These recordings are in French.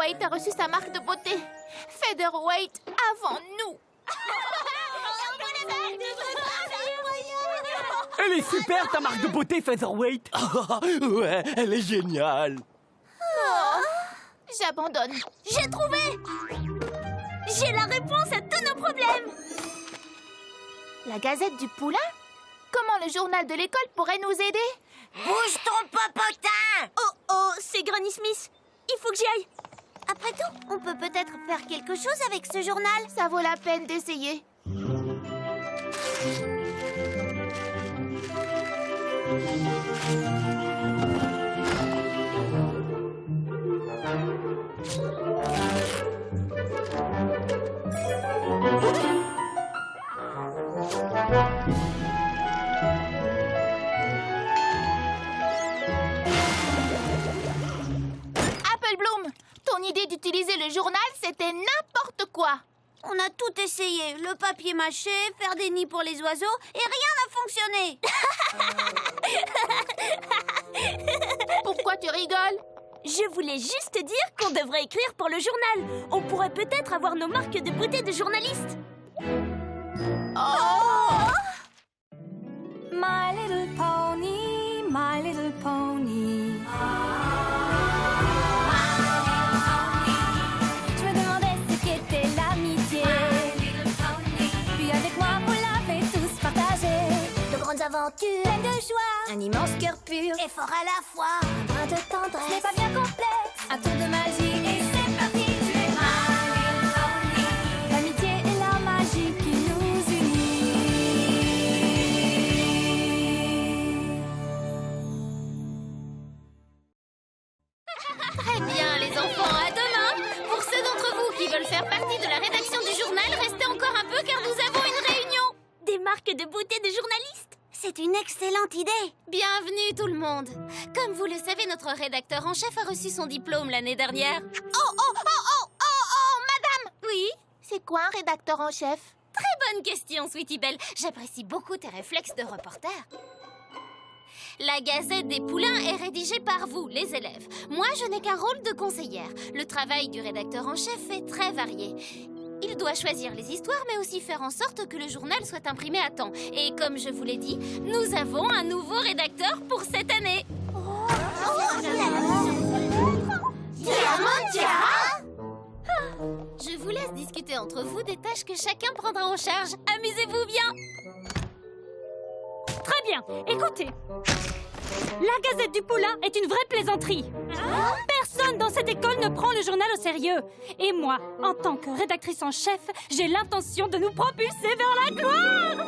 Featherweight a reçu sa marque de beauté. Featherweight avant nous. Elle est super, ta marque de beauté, Featherweight. Ouais, elle est géniale. J'abandonne. J'ai trouvé! J'ai la réponse à tous nos problèmes! La Gazette du Poulain? Comment le journal de l'école pourrait nous aider? Bouge ton popotin! Oh, c'est Granny Smith. Il faut que j'y aille. Après tout, on peut peut-être faire quelque chose avec ce journal. Ça vaut la peine d'essayer. Apple Bloom, ton idée d'utiliser le journal, c'était n'importe quoi. On a tout essayé. Le papier mâché, faire des nids pour les oiseaux, et rien n'a fonctionné. Pourquoi tu rigoles? Je voulais juste dire qu'on devrait écrire pour le journal. On pourrait peut-être avoir nos marques de beauté de journalistes. Oh! My little pony, my little pony. Je me demandais ce qu'était l'amitié. Puis avec moi, vous l'avez tous partagé. De grandes aventures, Pleine de joie, un immense cœur pur, et fort à la fois, un brin de ce n'est tendresse. pas bien complexe. Un tour de magie et c'est parti. Tu es my little pony. L'amitié et la magie qui nous unit. Très bien, les enfants, à demain. Pour ceux d'entre vous qui veulent faire partie de la rédaction du journal, restez encore un peu car nous avons une réunion. Des marques de beauté de journalistes. C'est une excellente idée. Bienvenue tout le monde. Comme vous le savez, notre rédacteur en chef a reçu son diplôme l'année dernière. Oh, madame! Oui? C'est quoi un rédacteur en chef? Très bonne question, Sweetie Belle. J'apprécie beaucoup tes réflexes de reporter. La Gazette des Poulains est rédigée par vous, les élèves. Moi, je n'ai qu'un rôle de conseillère. Le travail du rédacteur en chef est très varié. Il doit choisir les histoires, mais aussi faire en sorte que le journal soit imprimé à temps. Et comme je vous l'ai dit, nous avons un nouveau rédacteur pour cette année. Diamond Tiara? Je vous laisse discuter entre vous des tâches que chacun prendra en charge. Amusez-vous bien. Très bien, écoutez. La Gazette du Poulain est une vraie plaisanterie. Personne dans cette école ne prend le journal au sérieux. Et moi, en tant que rédactrice en chef, j'ai l'intention de nous propulser vers la gloire.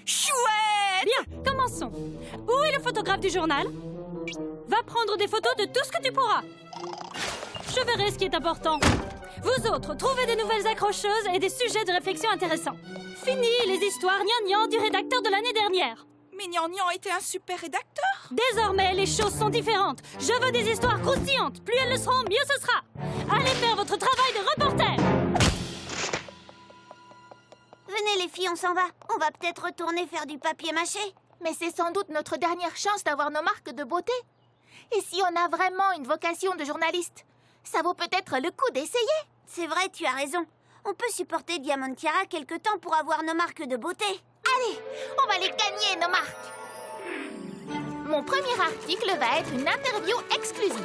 Chouette! Bien, commençons. Où est le photographe du journal? Va prendre des photos de tout ce que tu pourras. Je verrai ce qui est important. Vous autres, trouvez des nouvelles accrocheuses et des sujets de réflexion intéressants. Fini les histoires gnangnang du rédacteur de l'année dernière. Mais Gnangnan était un super rédacteur. Désormais, les choses sont différentes. Je veux des histoires croustillantes. Plus elles le seront, mieux ce sera. Allez faire votre travail de reporter. Venez les filles, on s'en va. On va peut-être retourner faire du papier mâché. Mais c'est sans doute notre dernière chance d'avoir nos marques de beauté. Et si on a vraiment une vocation de journaliste, ça vaut peut-être le coup d'essayer. C'est vrai, tu as raison. On peut supporter Diamond Tiara quelque temps pour avoir nos marques de beauté. Allez, on va les gagner, nos marques. Mon premier article va être une interview exclusive.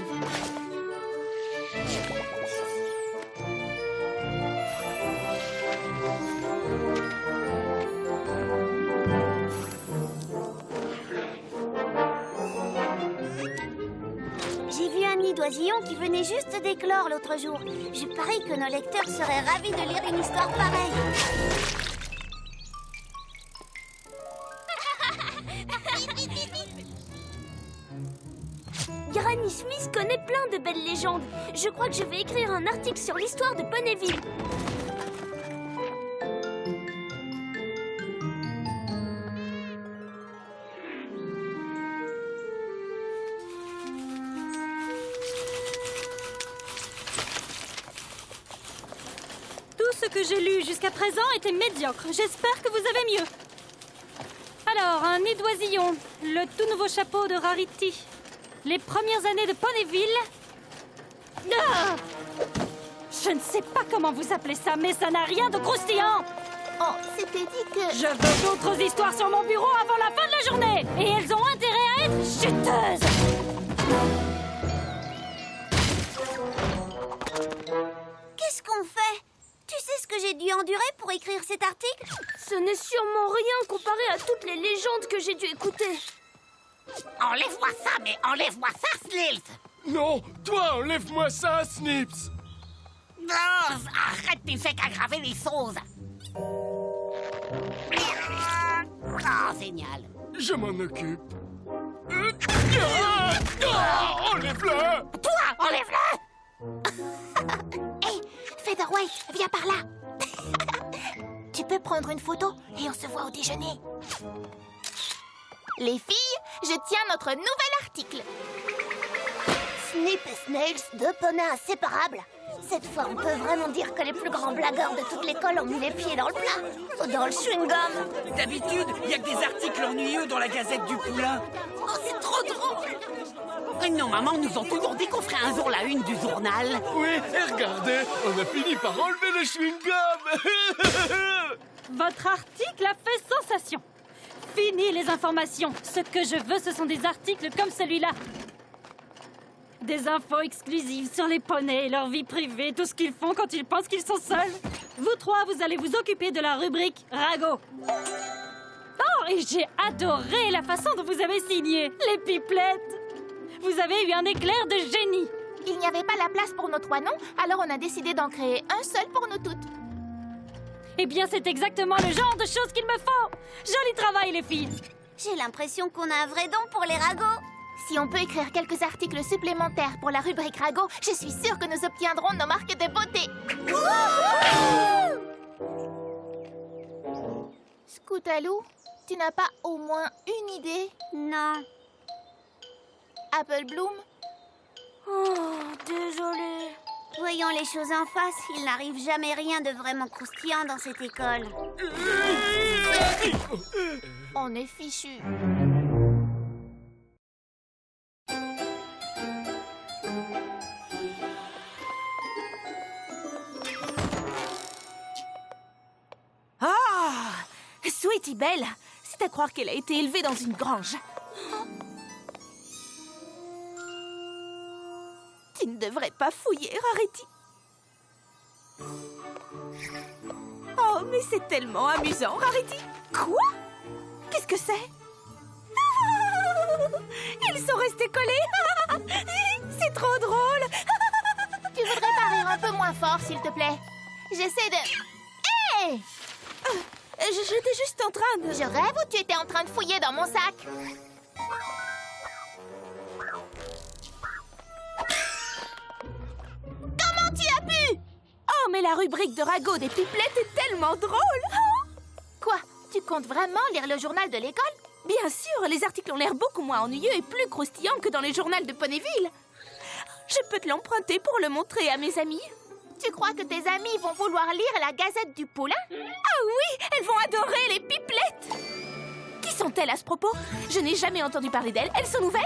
J'ai vu un nid d'oisillons qui venait juste d'éclore l'autre jour. Je parie que nos lecteurs seraient ravis de lire une histoire pareille. Granny Smith connaît plein de belles légendes. Je crois que je vais écrire un article sur l'histoire de Ponyville. Tout ce que j'ai lu jusqu'à présent était médiocre. J'espère que vous avez mieux. Alors, un nid d'oisillon, le tout nouveau chapeau de Rarity, les premières années de Ponyville. Ah! Je ne sais pas comment vous appelez ça, mais ça n'a rien de croustillant. On s'était dit que... Je veux d'autres histoires sur mon bureau avant la fin de la journée. Et elles ont intérêt à être juteuses. Qu'est-ce qu'on fait? Tu sais ce que j'ai dû endurer pour écrire cet article? Ce n'est sûrement rien comparé à toutes les légendes que j'ai dû écouter. Enlève-moi ça, mais enlève-moi ça, Snips! Non, toi, enlève-moi ça, Snips. Non, arrête, tu fais qu'aggraver les choses. Oh, génial. Je m'en occupe. Enlève-le! Toi, enlève-le! Hé, Featherweight, viens par là. Tu peux prendre une photo et on se voit au déjeuner. Les filles, je tiens notre nouvel article. Snip et Snails, deux poneys inséparables. Cette fois, on peut vraiment dire que les plus grands blagueurs de toute l'école ont mis les pieds dans le plat. Ou dans le chewing-gum. D'habitude, il y a que des articles ennuyeux dans la Gazette du Poulain. Oh, c'est trop drôle! Nos mamans nous ont toujours dit qu'on ferait un jour la une du journal. Oui, et regardez, on a fini par enlever le chewing-gum. Votre article a fait sensation. Fini les informations. Ce que je veux, ce sont des articles comme celui-là. Des infos exclusives sur les poneys et leur vie privée, tout ce qu'ils font quand ils pensent qu'ils sont seuls. Vous trois, vous allez vous occuper de la rubrique Rago. Oh, et j'ai adoré la façon dont vous avez signé les pipelettes. Vous avez eu un éclair de génie. Il n'y avait pas la place pour nos trois noms, alors on a décidé d'en créer un seul pour nous toutes. Eh bien, c'est exactement le genre de choses qu'il me faut. Joli travail, les filles. J'ai l'impression qu'on a un vrai don pour les ragots. Si on peut écrire quelques articles supplémentaires pour la rubrique Rago, je suis sûre que nous obtiendrons nos marques de beauté. Scootaloo, tu n'as pas au moins une idée? Non. Apple Bloom? Oh, désolée. Voyons les choses en face, il n'arrive jamais rien de vraiment croustillant dans cette école. On est fichus. Ah! Sweetie Belle, c'est à croire qu'elle a été élevée dans une grange. Tu ne devrais pas fouiller, Rarity. Oh, mais c'est tellement amusant, Rarity. Quoi? Qu'est-ce que c'est? Ils sont restés collés. C'est trop drôle. Tu voudrais pas rire un peu moins fort, s'il te plaît? J'essaie de... Hé! J'étais juste en train de... Je rêve ou tu étais en train de fouiller dans mon sac? Comment tu as pu? Oh, mais la rubrique de Rago des pipelettes est tellement drôle. Quoi? Tu comptes vraiment lire le journal de l'école? Bien sûr, les articles ont l'air beaucoup moins ennuyeux et plus croustillants que dans les journaux de Ponyville. Je peux te l'emprunter pour le montrer à mes amis. Tu crois que tes amis vont vouloir lire la Gazette du Poulain? Ah oui, elles vont adorer les pipelettes. Qui sont-elles à ce propos? Je n'ai jamais entendu parler d'elles. Elles sont nouvelles?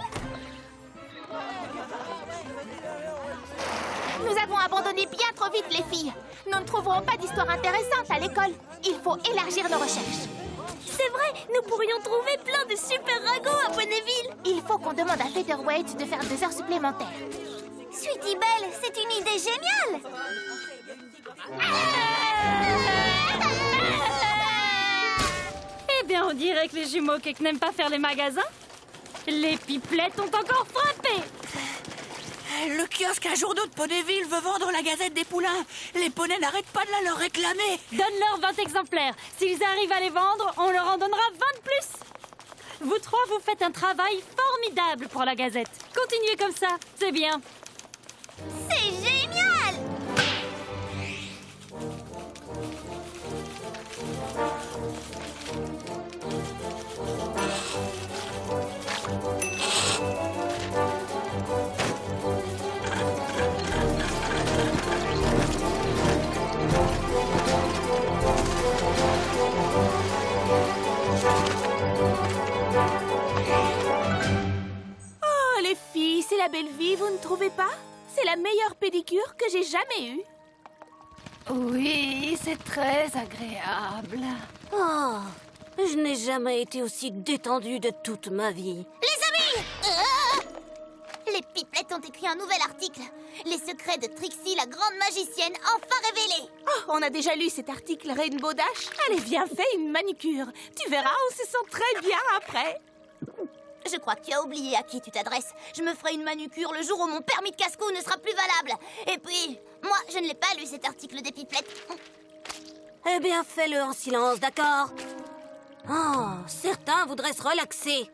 Nous avons abandonné bien trop vite les filles. Nous ne trouverons pas d'histoire intéressante à l'école. Il faut élargir nos recherches. C'est vrai, nous pourrions trouver plein de super ragots à Ponyville. Il faut qu'on demande à Featherweight de faire 2 heures supplémentaires. Sweetie Belle, c'est une idée géniale. Eh bien, on dirait que les jumeaux Cake n'aiment pas faire les magasins. Les pipelettes ont encore frappé. Le kiosque à journaux de Ponyville veut vendre la Gazette des Poulains. Les poneys n'arrêtent pas de la leur réclamer. Donne-leur 20 exemplaires. S'ils arrivent à les vendre, on leur en donnera 20 de plus. Vous trois, vous faites un travail formidable pour la Gazette. Continuez comme ça, c'est bien. C'est génial. Oh, les filles, c'est la belle vie, vous ne trouvez pas? C'est la la meilleure pédicure que j'ai jamais eue. Oui, c'est très agréable. Oh, je n'ai jamais été aussi détendue de toute ma vie. Les amis, les pipelettes ont écrit un nouvel article. Les secrets de Trixie, la grande magicienne, enfin révélés. Oh, on a déjà lu cet article Rainbow Dash. Allez, viens, fais une manicure. Tu verras, on se sent très bien après. Je crois que tu as oublié à qui tu t'adresses. Je me ferai une manucure le jour où mon permis de casse-cou ne sera plus valable. Et puis, moi, je ne l'ai pas lu cet article des pipelettes. Eh bien, fais-le en silence, d'accord? Oh, certains voudraient se relaxer.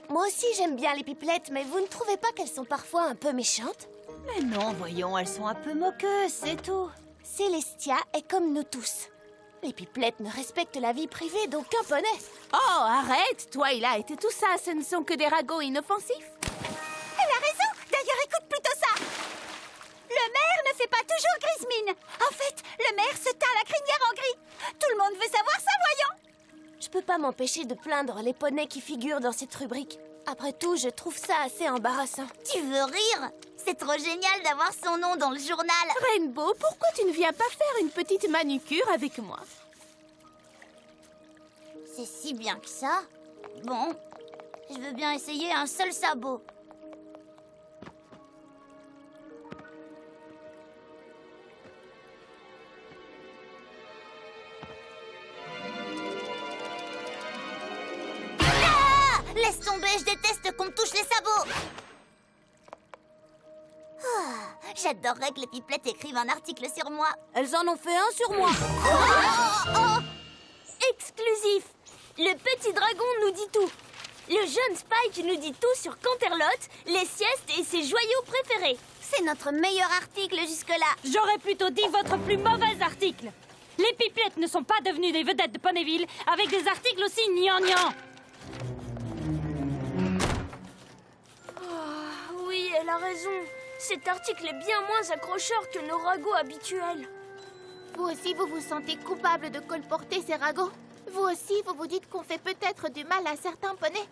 Moi aussi, j'aime bien les pipelettes, mais vous ne trouvez pas qu'elles sont parfois un peu méchantes? Mais non, voyons, elles sont un peu moqueuses, c'est tout. Célestia est comme nous tous. Les pipelettes ne respectent la vie privée d'aucun poney. Oh, arrête, Twilight. Tout ça, ce ne sont que des ragots inoffensifs. Elle a raison. D'ailleurs, écoute plutôt ça. Le maire ne fait pas toujours grise mine. En fait, le maire se teint la crinière en gris. Tout le monde veut savoir ça, voyons. Je peux pas m'empêcher de plaindre les poneys qui figurent dans cette rubrique. Après tout, je trouve ça assez embarrassant. Tu veux rire? C'est trop génial d'avoir son nom dans le journal. Rainbow, pourquoi tu ne viens pas faire une petite manucure avec moi? C'est si bien que ça. Bon, je veux bien essayer un seul sabot. Ah! Laisse tomber, je déteste qu'on me touche les sabots. Ah, j'adorerais que les pipelettes écrivent un article sur moi. Elles en ont fait un sur moi. Exclusif. Le petit dragon nous dit tout. Le jeune Spike nous dit tout sur Canterlot, les siestes et ses joyaux préférés. C'est notre meilleur article jusque-là. J'aurais plutôt dit votre plus mauvais article. Les pipelettes ne sont pas devenues des vedettes de Ponyville avec des articles aussi gnangnans. Oui, elle a raison. Cet article est bien moins accrocheur que nos ragots habituels. Vous aussi, vous vous sentez coupable de colporter ces ragots? Vous aussi, vous vous dites qu'on fait peut-être du mal à certains poneys?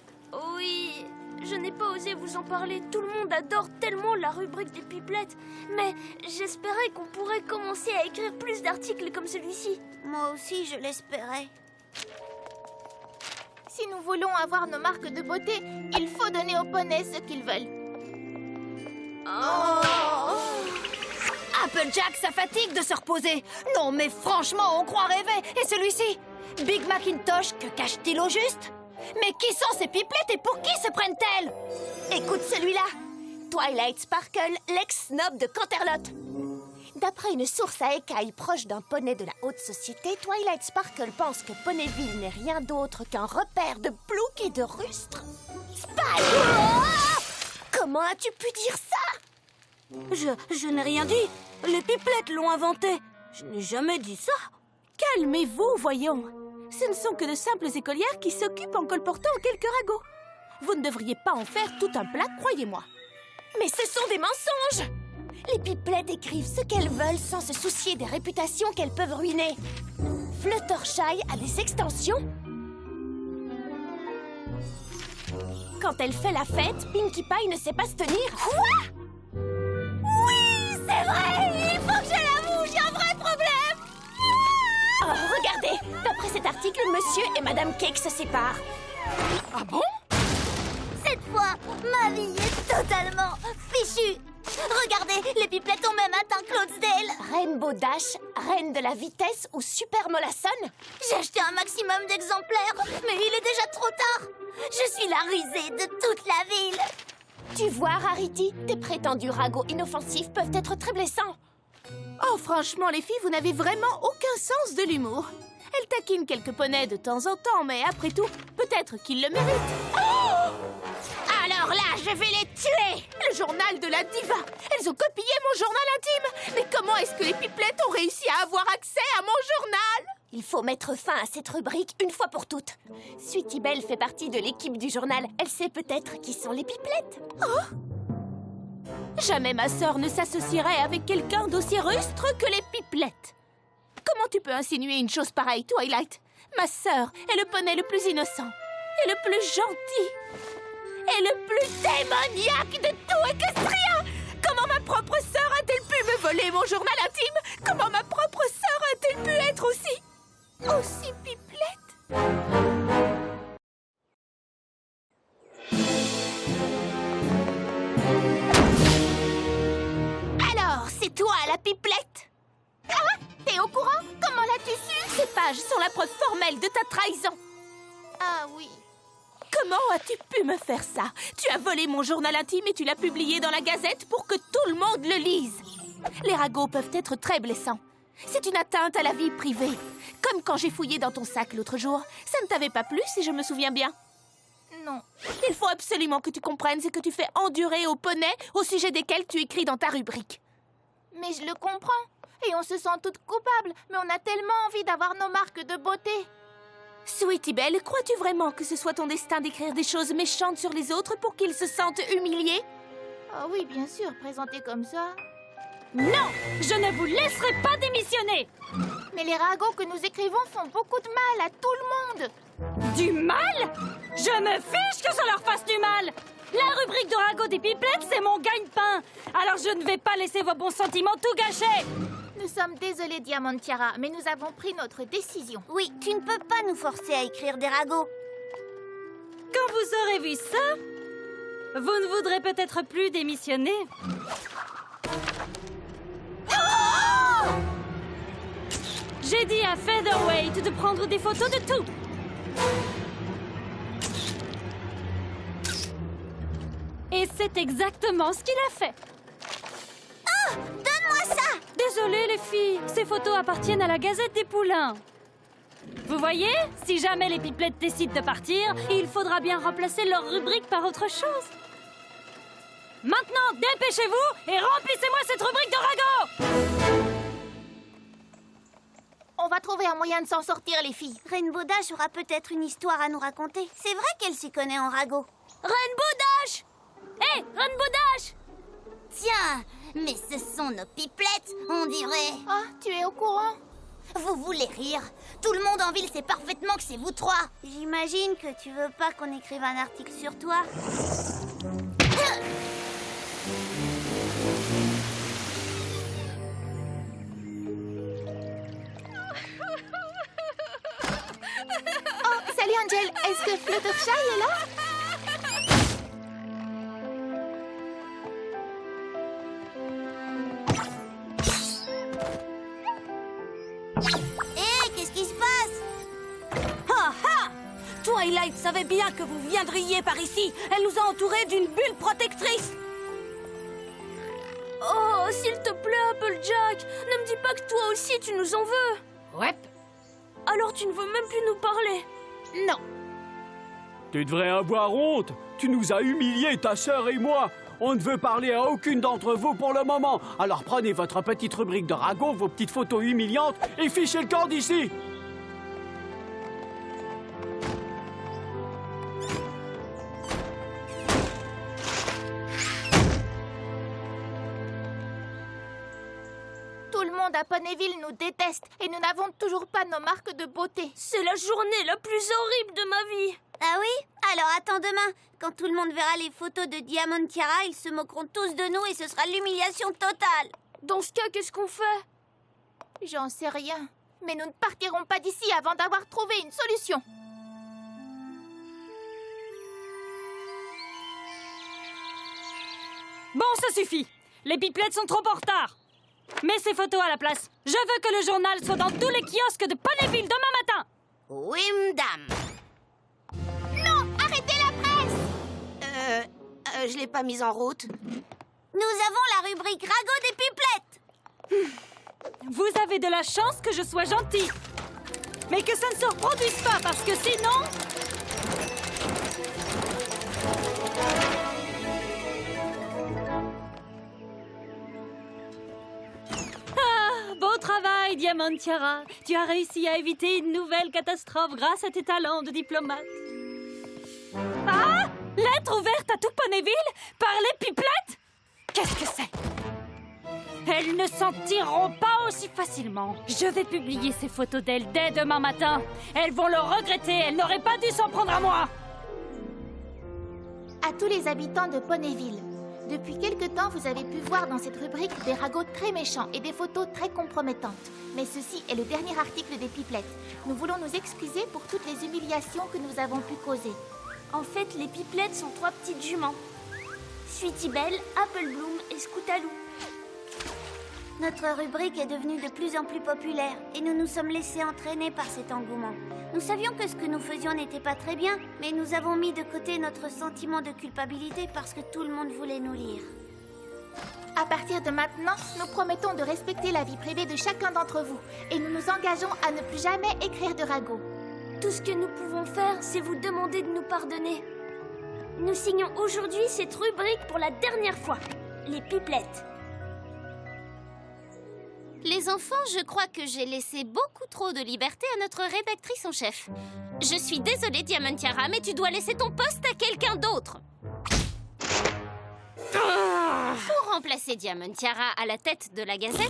Oui, je n'ai pas osé vous en parler. Tout le monde adore tellement la rubrique des pipelettes. Mais j'espérais qu'on pourrait commencer à écrire plus d'articles comme celui-ci. Moi aussi, je l'espérais. Si nous voulons avoir nos marques de beauté, il faut donner aux poneys ce qu'ils veulent. Applejack, ça fatigue de se reposer. Non, mais franchement, on croit rêver. Et celui-ci? Big Macintosh, que cache-t-il au juste? Mais qui sont ces pipelettes et pour qui se prennent-elles? Écoute celui-là. Twilight Sparkle, l'ex-snob de Canterlot. D'après une source à écailles proche d'un poney de la haute société, Twilight Sparkle pense que Ponyville n'est rien d'autre qu'un repère de ploucs et de rustres. Spike! Comment as-tu pu dire ça? Je n'ai rien dit. Les pipelettes l'ont inventé. Je n'ai jamais dit ça. Calmez-vous, voyons. Ce ne sont que de simples écolières qui s'occupent en colportant quelques ragots. Vous ne devriez pas en faire tout un plat, croyez-moi. Mais ce sont des mensonges! Les pipelettes écrivent ce qu'elles veulent sans se soucier des réputations qu'elles peuvent ruiner. Fluttershy a des extensions. Quand elle fait la fête, Pinkie Pie ne sait pas se tenir. Quoi? Oui, c'est vrai! Il faut que je l'avoue, j'ai un vrai problème! Oh, regardez! D'après cet article, Monsieur et Madame Cake se séparent. Ah bon? Cette fois, ma vie est totalement fichue. Regardez, les pipelettes ont même atteint Clydesdale. Rainbow Dash, reine de la vitesse ou Super Mollason? J'ai acheté un maximum d'exemplaires, mais il est déjà trop tard. Je suis la risée de toute la ville. Tu vois, Rarity, tes prétendus ragots inoffensifs peuvent être très blessants. Oh, franchement, les filles, vous n'avez vraiment aucun sens de l'humour. Elles taquinent quelques poneys de temps en temps, mais après tout, peut-être qu'ils le méritent. Oh! Alors là, je vais les tuer! Le journal de la diva! Elles ont copié mon journal intime! Mais comment est-ce que les pipelettes ont réussi à avoir accès à mon journal? Il faut mettre fin à cette rubrique une fois pour toutes. Sweetie Belle fait partie de l'équipe du journal. Elle sait peut-être qui sont les pipelettes. Oh! Jamais ma sœur ne s'associerait avec quelqu'un d'aussi rustre que les pipelettes. Comment tu peux insinuer une chose pareille, Twilight? Ma sœur est le poney le plus innocent, et le plus gentil, et le plus démoniaque de tout Equestria! Comment ma propre sœur a-t-elle pu me voler mon journal intime? Comment ma propre sœur a-t-elle pu être aussi pipelette? Alors, c'est toi la pipelette? Ah, t'es au courant? Comment l'as-tu su? Ces pages sont la preuve formelle de ta trahison. Ah oui. Comment as-tu pu me faire ça? Tu as volé mon journal intime et tu l'as publié dans la Gazette pour que tout le monde le lise. Les ragots peuvent être très blessants. C'est une atteinte à la vie privée. Comme quand j'ai fouillé dans ton sac l'autre jour. Ça ne t'avait pas plu, si je me souviens bien? Non. Il faut absolument que tu comprennes ce que tu fais endurer aux poneys au sujet desquels tu écris dans ta rubrique. Mais je le comprends. Et on se sent toutes coupables. Mais on a tellement envie d'avoir nos marques de beauté. Sweetie Belle, crois-tu vraiment que ce soit ton destin d'écrire des choses méchantes sur les autres pour qu'ils se sentent humiliés? Ah oui, bien sûr, présenté comme ça. Non! Je ne vous laisserai pas démissionner! Mais les ragots que nous écrivons font beaucoup de mal à tout le monde. Du mal? Je me fiche que ça leur fasse du mal! La rubrique de ragots des pipelettes, c'est mon gagne-pain! Alors je ne vais pas laisser vos bons sentiments tout gâcher! Nous sommes désolés, Diamantiara, mais nous avons pris notre décision. Oui, tu ne peux pas nous forcer à écrire des ragots. Quand vous aurez vu ça, vous ne voudrez peut-être plus démissionner. J'ai dit à Featherweight de prendre des photos de tout. Et c'est exactement ce qu'il a fait. Oh, donne-moi ça! Désolée les filles, ces photos appartiennent à la Gazette des Poulains. Vous voyez, si jamais les pipelettes décident de partir, il faudra bien remplacer leur rubrique par autre chose. Maintenant, dépêchez-vous et remplissez-moi cette rubrique de ragots! On va trouver un moyen de s'en sortir, les filles. Rainbow Dash aura peut-être une histoire à nous raconter. C'est vrai qu'elle s'y connaît en ragots. Rainbow Dash! Hé, Rainbow Dash! Tiens, mais ce sont nos pipelettes, on dirait. Ah, tu es au courant? Vous voulez rire? Tout le monde en ville sait parfaitement que c'est vous trois. J'imagine que tu veux pas qu'on écrive un article sur toi. Oh, salut Angel, est-ce que Fluttershy est là? Hé, qu'est-ce qui se passe? Ah ah! Twilight savait bien que vous viendriez par ici. Elle nous a entourés d'une bulle protectrice. Oh, s'il te plaît, Applejack, ne me dis pas que toi aussi tu nous en veux. Ouais. Alors tu ne veux même plus nous parler? Non. Tu devrais avoir honte. Tu nous as humiliés, ta sœur et moi. On ne veut parler à aucune d'entre vous pour le moment. Alors prenez votre petite rubrique de ragots, vos petites photos humiliantes et fichez le camp d'ici. Tout le monde à Ponyville nous déteste et nous n'avons toujours pas nos marques de beauté. C'est la journée la plus horrible de ma vie. Ah oui? Alors attends demain. Quand tout le monde verra les photos de Diamantiara, ils se moqueront tous de nous et ce sera l'humiliation totale. Dans ce cas, qu'est-ce qu'on fait? J'en sais rien. Mais nous ne partirons pas d'ici avant d'avoir trouvé une solution. Bon, ça suffit. Les pipelettes sont trop en retard. Mets ces photos à la place. Je veux que le journal soit dans tous les kiosques de Ponyville demain matin. Oui, madame. Non, arrêtez la presse! Je l'ai pas mise en route. Nous avons la rubrique ragot des pipelettes. Vous avez de la chance que je sois gentille. Mais que ça ne se reproduise pas, parce que sinon... Ah, beau travail, Diamantiara. Tu as réussi à éviter une nouvelle catastrophe grâce à tes talents de diplomate. Ah! Lettre ouverte à tout Ponyville par les pipelettes? Qu'est-ce que c'est? Elles ne s'en tireront pas aussi facilement. Je vais publier ces photos d'elles dès demain matin. Elles vont le regretter. Elles n'auraient pas dû s'en prendre à moi. À tous les habitants de Ponyville, Depuis quelque temps, vous avez pu voir dans cette rubrique des ragots très méchants et des photos très compromettantes. Mais ceci est le dernier article des Pipelettes. Nous voulons nous excuser pour toutes les humiliations que nous avons pu causer. En fait, les Pipelettes sont 3 petites juments. Sweetie Belle, Apple Bloom et Scootaloo. Notre rubrique est devenue de plus en plus populaire et nous nous sommes laissés entraîner par cet engouement. Nous savions que ce que nous faisions n'était pas très bien, mais nous avons mis de côté notre sentiment de culpabilité parce que tout le monde voulait nous lire. À partir de maintenant, nous promettons de respecter la vie privée de chacun d'entre vous et nous nous engageons à ne plus jamais écrire de ragots. Tout ce que nous pouvons faire, c'est vous demander de nous pardonner. Nous signons aujourd'hui cette rubrique pour la dernière fois. Les Pipelettes. Les enfants, je crois que j'ai laissé beaucoup trop de liberté à notre rédactrice en chef. Je suis désolée, Diamantiara, mais tu dois laisser ton poste à quelqu'un d'autre. Pour remplacer Diamantiara à la tête de la Gazette,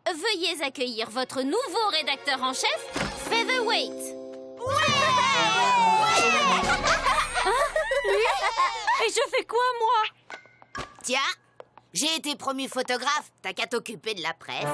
veuillez accueillir votre nouveau rédacteur en chef, Featherweight. Et je fais quoi, moi? Tiens, j'ai été promu photographe. T'as qu'à t'occuper de la presse.